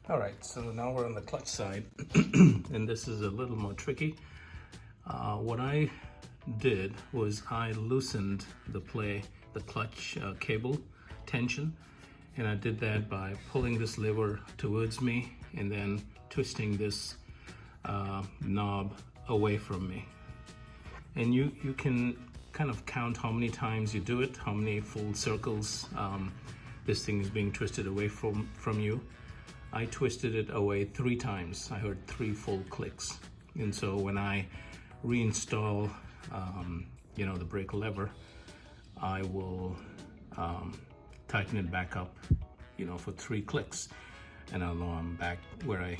All right, so now we're on the clutch side, and this is a little more tricky. What I did was I loosened the clutch cable tension, and I did that by pulling this lever towards me and then twisting this knob away from me. And you can kind of count how many times you do it, how many full circles this thing is being twisted away from you. I twisted it away 3 times. I heard 3 full clicks. And so when I reinstall, the brake lever, I will tighten it back up, for 3 clicks, and I'll know I'm back where I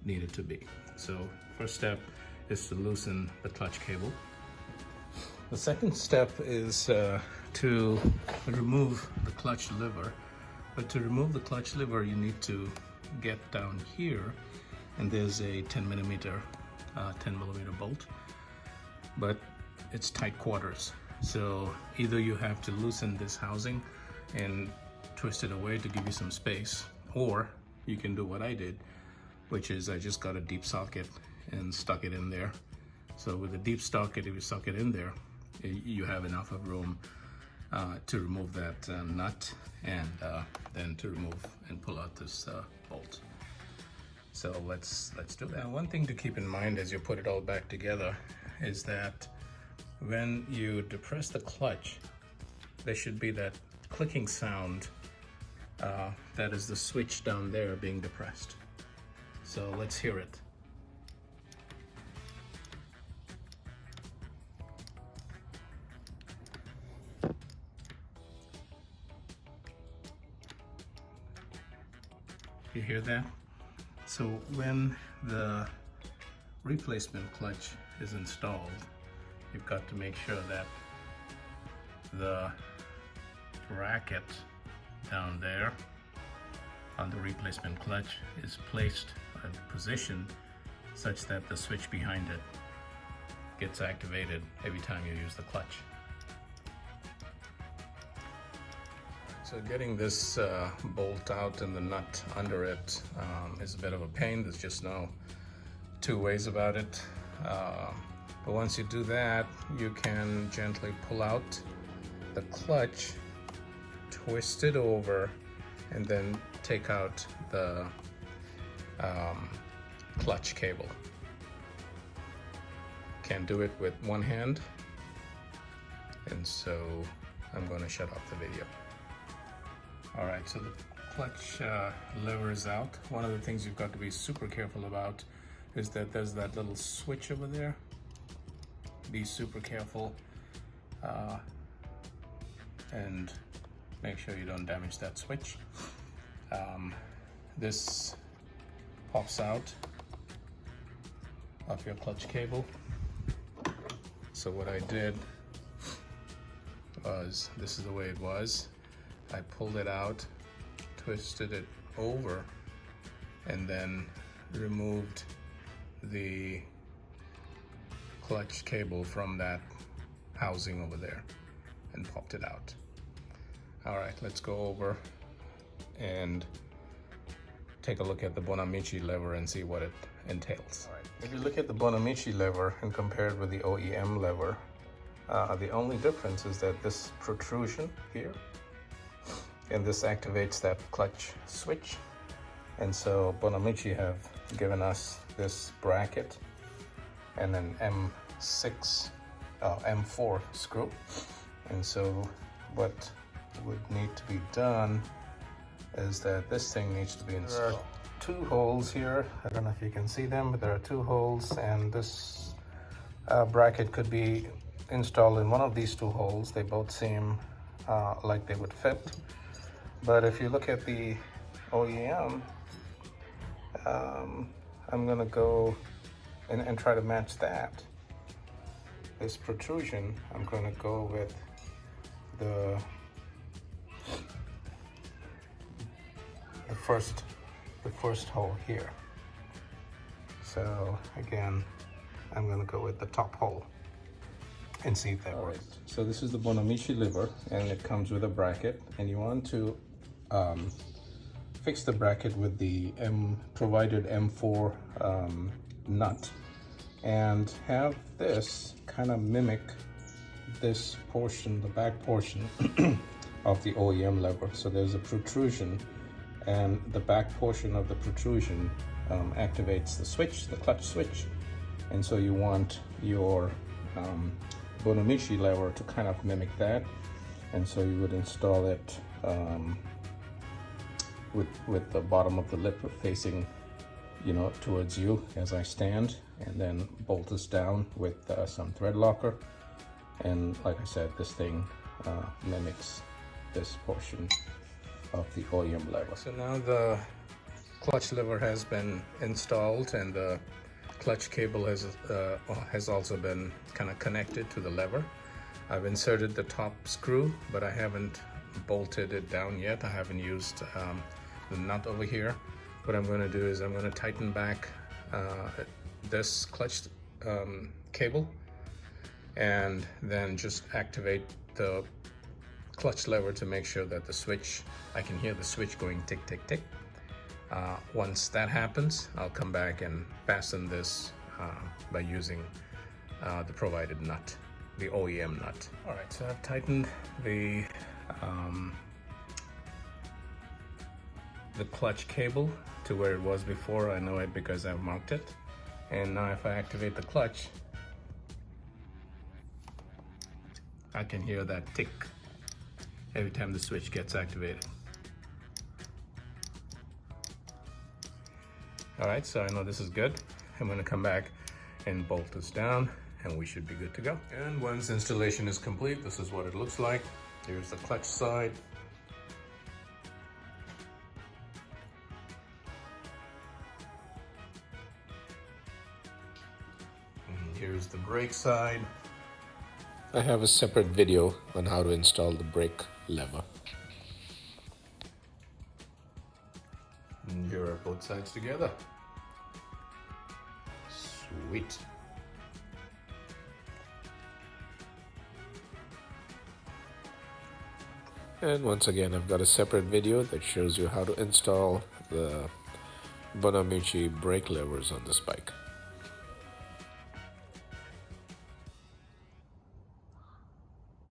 need it to be. So first step is to loosen the clutch cable. The second step is to remove the clutch lever. But to remove the clutch lever, you need to get down here, and there's a 10 millimeter bolt, but it's tight quarters. So either you have to loosen this housing and twist it away to give you some space, or you can do what I did, which is I just got a deep socket and stuck it in there. So with a deep socket, if you suck it in there, you have enough of room to remove that nut, and then to remove and pull out this bolt. So let's do that. One thing to keep in mind as you put it all back together is that when you depress the clutch, there should be that clicking sound. That is the switch down there being depressed. So let's hear it. You hear that? So when the replacement clutch is installed, you've got to make sure that the bracket down there on the replacement clutch is placed and positioned such that the switch behind it gets activated every time you use the clutch. So getting this bolt out and the nut under it is a bit of a pain. There's just no 2 ways about it. But once you do that, you can gently pull out the clutch, twist it over, and then take out the clutch cable. Can't do it with one hand, and so I'm going to shut off the video. All right, so the clutch lever is out. One of the things you've got to be super careful about is that there's that little switch over there. Be super careful and make sure you don't damage that switch. This pops out of your clutch cable. So what I did was, this is the way it was. I pulled it out, twisted it over, and then removed the clutch cable from that housing over there and popped it out. All right, let's go over and take a look at the Bonamici lever and see what it entails. All right, if you look at the Bonamici lever and compare it with the OEM lever, the only difference is that this protrusion here, and this activates that clutch switch. And so Bonamici have given us this bracket and an M4 screw. And so what would need to be done is that this thing needs to be installed. There are 2 holes here. I don't know if you can see them, but there are 2 holes, and this bracket could be installed in one of these 2 holes. They both seem like they would fit. But if you look at the OEM, I'm gonna go and try to match that. This protrusion, I'm gonna go with the first hole here. So again, I'm gonna go with the top hole and see if that works. So this is the Bonamici lever, and it comes with a bracket, and you want to fix the bracket with the provided M4 nut, and have this kind of mimic this portion, the back portion of the OEM lever. So there's a protrusion, and the back portion of the protrusion activates the switch, the clutch switch. And so you want your Bonamici lever to kind of mimic that. And so you would install it with the bottom of the lip facing, you know, towards you as I stand, and then bolt this down with some thread locker. And like I said, this thing mimics this portion of the OEM lever. So now the clutch lever has been installed, and the clutch cable has also been kind of connected to the lever. I've inserted the top screw, but I haven't bolted it down yet. I haven't used the nut over here. What I'm going to do is I'm going to tighten back this clutch cable, and then just activate the clutch lever to make sure that the switch, I can hear the switch going tick, tick, tick. Once that happens, I'll come back and fasten this by using the provided nut, the OEM nut. All right, so I've tightened the clutch cable to where it was before. I know it because I've marked it. And now if I activate the clutch, I can hear that tick every time the switch gets activated. All right, so I know this is good. I'm gonna come back and bolt this down, and we should be good to go. And once installation is complete, this is what it looks like. Here's the clutch side. And here's the brake side. I have a separate video on how to install the brake lever. And here are both sides together. Sweet. And once again, I've got a separate video that shows you how to install the Bonamici brake levers on this bike.